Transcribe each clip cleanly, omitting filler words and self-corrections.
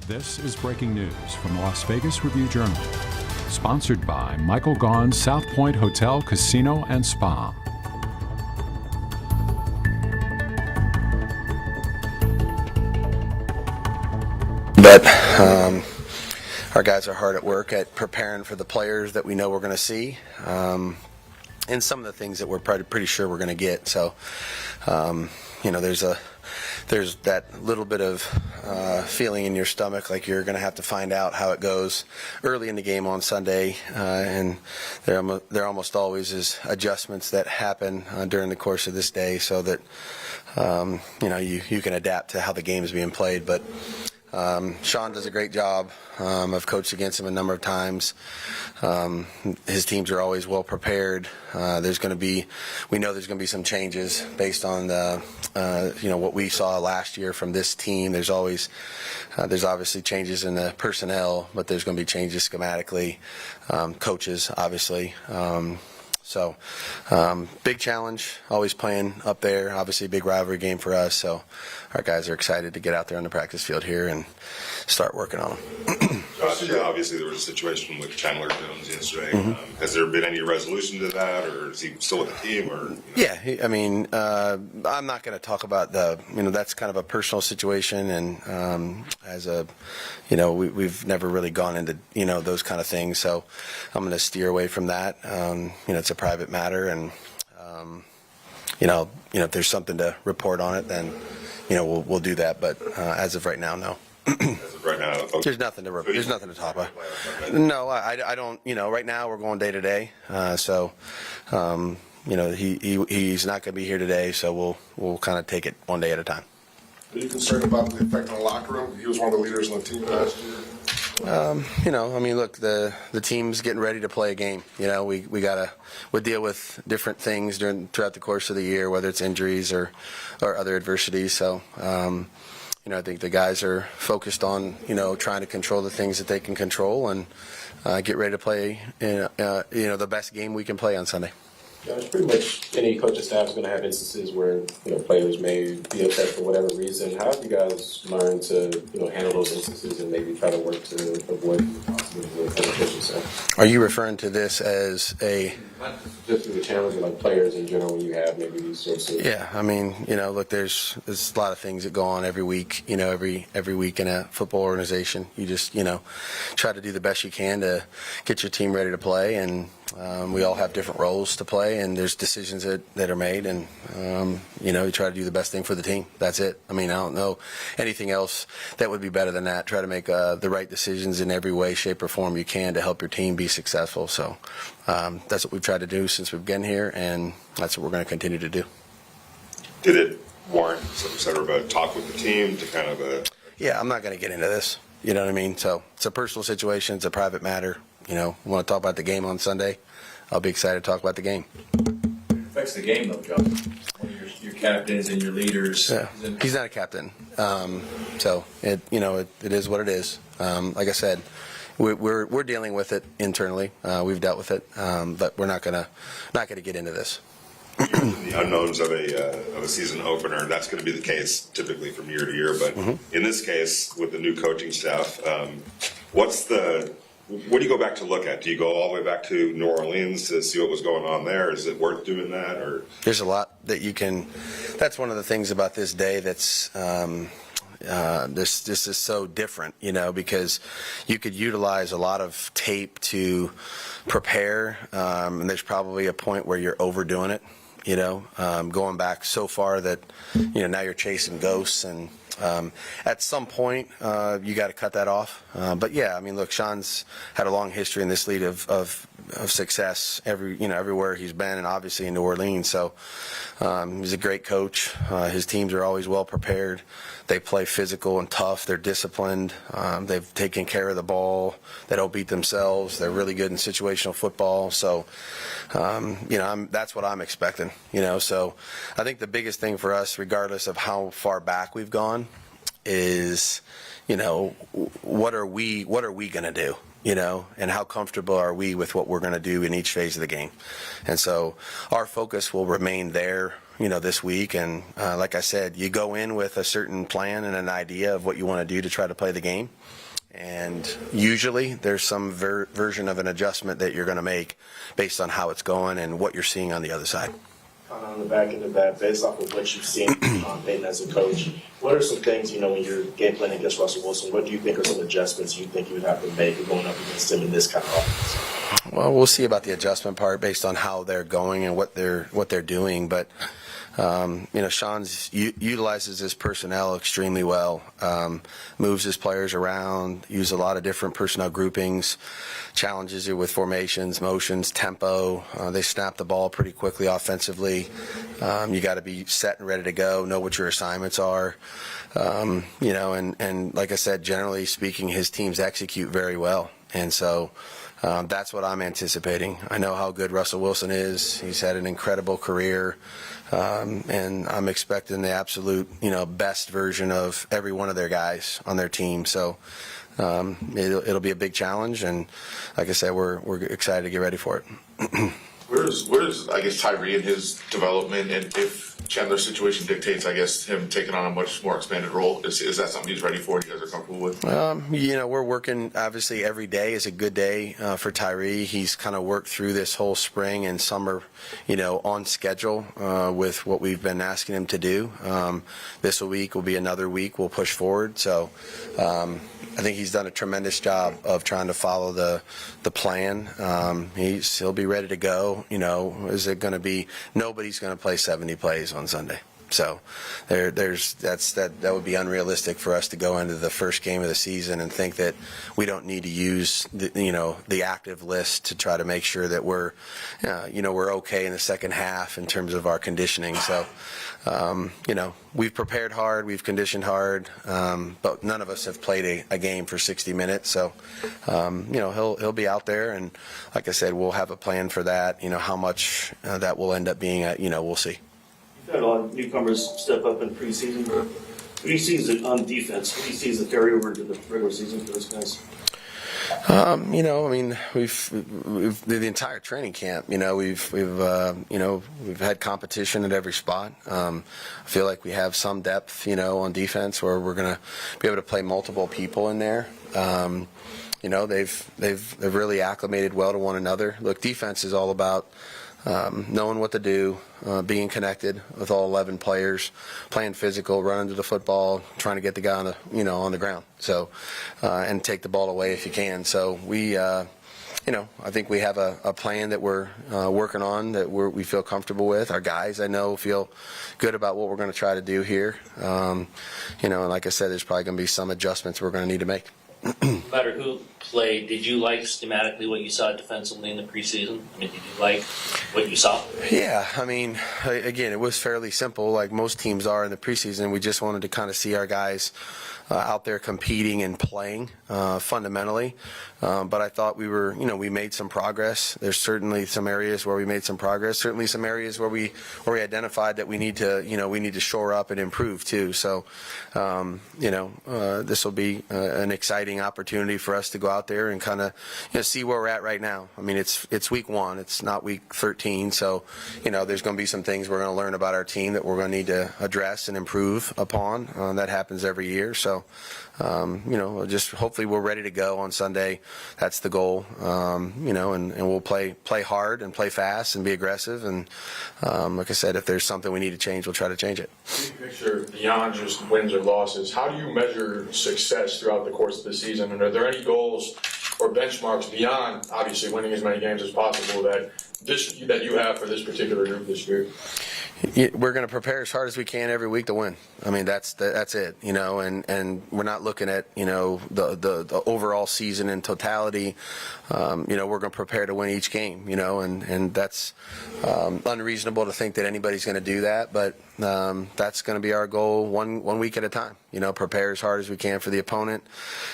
This is breaking news from the Las Vegas Review-Journal, sponsored by Michael Gaughan's South Point Hotel, Casino, and Spa. But our guys are hard at work at preparing for the players that we know we're going to see, and some of the things that we're pretty sure we're going to get. So, there's that little bit of feeling in your stomach like you're going to have to find out how it goes early in the game on Sunday, and there almost always is adjustments that happen during the course of this day so that you can adapt to how the game is being played. But Sean does a great job. I've coached against him a number of times. His teams are always well prepared. We know there's going to be some changes based on what we saw last year from this team. There's obviously changes in the personnel, but there's going to be changes schematically, coaches obviously. So, big challenge, always playing up there, obviously a big rivalry game for us, so our guys are excited to get out there on the practice field here and start working on them. Josh, obviously there was a situation with Chandler Jones yesterday. Mm-hmm. Has there been any resolution to that, or is he still with the team? Or Yeah, I'm not going to talk about that's kind of a personal situation, and we've never really gone into those kind of things, so I'm going to steer away from that. It's a private matter, and if there's something to report on it, then we'll do that. But as of right now, no. As of right now, okay. There's nothing to talk about. No, I don't. Right now we're going day to day. So, he's not going to be here today. So we'll kind of take it one day at a time. Are you concerned about the effect on the locker room? He was one of the leaders on the team last year. Look, the team's getting ready to play a game. We deal with different things throughout the course of the year, whether it's injuries or other adversities. So, I think the guys are focused on, trying to control the things that they can control and get ready to play, the best game we can play on Sunday. It's pretty much any coaching staff is going to have instances where players may be upset for whatever reason. How have you guys learned to handle those instances and maybe try to work to avoid the possibility of coaching staff? Are you referring to this as just the challenge of players in general when you have maybe these sorts of? Yeah, look, there's a lot of things that go on every week. Every week in a football organization, you just try to do the best you can to get your team ready to play, and we all have different roles to play, and there's decisions that are made, and you try to do the best thing for the team. That's it. I don't know anything else that would be better than that. Try to make the right decisions in every way, shape, or form you can to help your team be successful. So that's what we've tried to do since we've been here, and that's what we're going to continue to do. Did it warrant some sort of a talk with the team to kind of Yeah, I'm not going to get into this. You know what I mean? So it's a personal situation. It's a private matter. Want to talk about the game on Sunday? I'll be excited to talk about the game. It affects the game, though, Josh. One of your captains and your leaders. Yeah. He's not a captain. So it is what it is. Like I said, we're dealing with it internally. We've dealt with it, but we're not gonna get into this. The unknowns of a season opener, that's going to be the case typically from year to year. But in this case, with the new coaching staff, what do you go back to look at? Do you go all the way back to New Orleans to see what was going on there? Is it worth doing that? Or there's a lot that you can. That's one of the things about this day that's this is so different, because you could utilize a lot of tape to prepare, and there's probably a point where you're overdoing it. Going back so far that now you're chasing ghosts, and at some point you got to cut that off. But yeah, look, Sean's had a long history in this league of success everywhere he's been, and obviously in New Orleans. So he's a great coach. His teams are always well prepared. They play physical and tough. They're disciplined. They've taken care of the ball. They don't beat themselves. They're really good in situational football. So, that's what I'm expecting. So I think the biggest thing for us, regardless of how far back we've gone, is, what are we going to do? And how comfortable are we with what we're going to do in each phase of the game? And so our focus will remain there this week. And like I said, you go in with a certain plan and an idea of what you want to do to try to play the game. And usually there's some version of an adjustment that you're going to make based on how it's going and what you're seeing on the other side. On the back end of that, based off of what you've seen Peyton as a coach, what are some things, when you're game planning against Russell Wilson, what do you think are some adjustments you think you would have to make going up against him in this kind of offense? Well, we'll see about the adjustment part based on how they're going and what they're doing. But Sean's utilizes his personnel extremely well, moves his players around, uses a lot of different personnel groupings, challenges you with formations, motions, tempo. They snap the ball pretty quickly offensively. You got to be set and ready to go, know what your assignments are. And like I said, generally speaking, his teams execute very well. And so that's what I'm anticipating. I know how good Russell Wilson is. He's had an incredible career. And I'm expecting the absolute, best version of every one of their guys on their team. So it'll be a big challenge. And like I said, we're excited to get ready for it. Where's I guess Tyree in his development, and if Chandler's situation dictates, I guess, him taking on a much more expanded role, is that something he's ready for and you guys are comfortable with? We're working, obviously every day is a good day for Tyree. He's kind of worked through this whole spring and summer, on schedule with what we've been asking him to do. This week will be another week we'll push forward. So I think he's done a tremendous job of trying to follow the plan. He'll be ready to go. Is it going to be? Nobody's going to play 70 plays on Sunday. So that would be unrealistic for us to go into the first game of the season and think that we don't need to use the active list to try to make sure that we're okay in the second half in terms of our conditioning. So we've prepared hard, we've conditioned hard, but none of us have played a game for 60 minutes. So he'll be out there, and like I said, we'll have a plan for that. How much that will end up being we'll see. You've had a lot of newcomers step up in preseason. What do you see as on defense? What do you see as the carryover to the regular season for those guys? We've the entire training camp. We've had competition at every spot. I feel like we have some depth, on defense where we're going to be able to play multiple people in there. They've really acclimated well to one another. Look, defense is all about knowing what to do, being connected with all 11 players, playing physical, running to the football, trying to get the guy on the ground. So, and take the ball away if you can. So we, I think we have a plan that we're working on that we feel comfortable with. Our guys, I know, feel good about what we're going to try to do here. And like I said, there's probably going to be some adjustments we're going to need to make. No matter who played, did you like schematically what you saw defensively in the preseason? Did you like what you saw? Yeah, again, it was fairly simple, like most teams are in the preseason. We just wanted to kind of see our guys out there competing and playing fundamentally. But I thought we made some progress. There's certainly some areas where we made some progress. Certainly some areas where we identified that we need to shore up and improve too. So, this will be an exciting opportunity for us to go out there and kind of see where we're at right now. It's week 1. It's not week 13. So, there's going to be some things we're going to learn about our team that we're going to need to address and improve upon. That happens every year. So, just hopefully we're ready to go on Sunday. That's the goal, and we'll play hard and play fast and be aggressive. And like I said, if there's something we need to change, we'll try to change it. Big picture, beyond just wins or losses, how do you measure success throughout the course of the season? And are there any goals or benchmarks beyond, obviously, winning as many games as possible that you have for this particular group this year? We're going to prepare as hard as we can every week to win. That's it, and we're not looking at, the overall season in totality. We're going to prepare to win each game, and that's unreasonable to think that anybody's going to do that, but that's going to be our goal one week at a time. Prepare as hard as we can for the opponent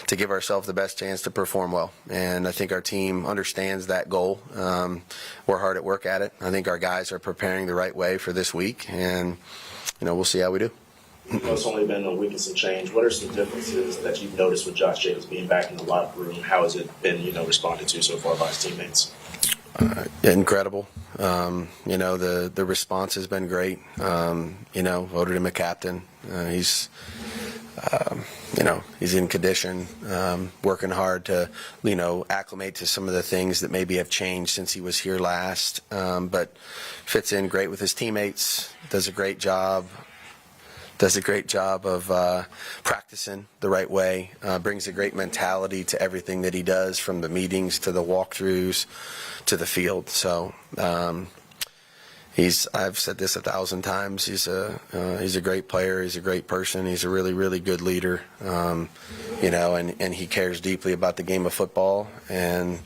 to give ourselves the best chance to perform well. And I think our team understands that goal. We're hard at work at it. I think our guys are preparing the right way for this week, and we'll see how we do. It's only been a week and some change. What are some differences that you've noticed with Josh Jacobs being back in the locker room? How has it been, responded to so far by his teammates? Incredible. You know, the response has been great. You know, voted him a captain. You know, he's in condition, working hard to, you know, acclimate to some of the things that maybe have changed since he was here last, but fits in great with his teammates, does a great job of practicing the right way, brings a great mentality to everything that he does, from the meetings to the walkthroughs to the field. So I've said this 1,000 times. He's a great player. He's a great person. He's a really, really good leader. You know, and he cares deeply about the game of football and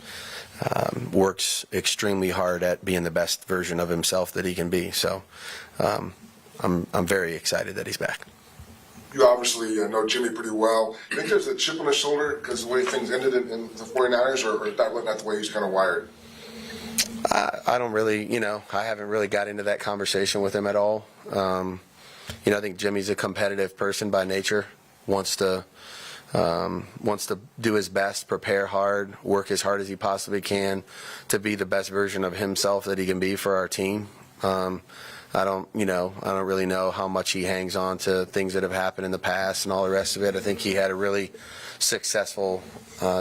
works extremely hard at being the best version of himself that he can be. So I'm very excited that he's back. You obviously know Jimmy pretty well. You think there's a chip on his shoulder because of the way things ended in the 49ers, or is that not the way he's kind of wired? I don't really, you know, I haven't really got into that conversation with him at all. You know, I think Jimmy's a competitive person by nature, wants to do his best, prepare hard, work as hard as he possibly can to be the best version of himself that he can be for our team. I don't really know how much he hangs on to things that have happened in the past and all the rest of it. I think he had a really successful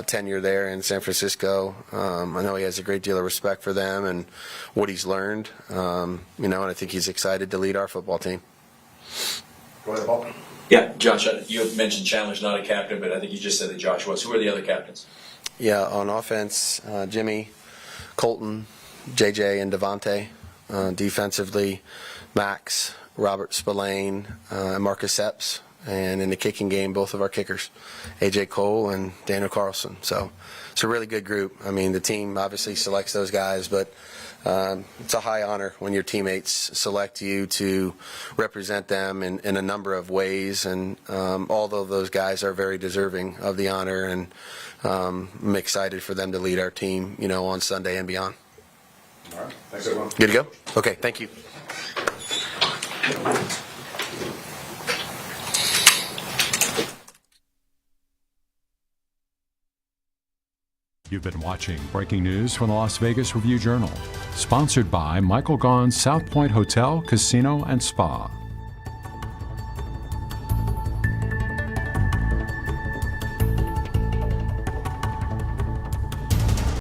tenure there in San Francisco. I know he has a great deal of respect for them and what he's learned, you know, and I think he's excited to lead our football team. Go ahead, Paul. Yeah, Josh, you have mentioned Chandler's not a captain, but I think you just said that Josh was. Who are the other captains? Yeah, on offense, Jimmy, Colton, JJ, and Devontae. Defensively, Max, Robert Spillane, and Marcus Epps. And in the kicking game, both of our kickers, A.J. Cole and Daniel Carlson. So it's a really good group. I mean, the team obviously selects those guys, but it's a high honor when your teammates select you to represent them in a number of ways. And although those guys are very deserving of the honor, and I'm excited for them to lead our team, you know, on Sunday and beyond. All right. Thanks, everyone. Good to go? Okay, thank you. You've been watching Breaking News from the Las Vegas Review-Journal, sponsored by Michael Gaughan's South Point Hotel, Casino, and Spa.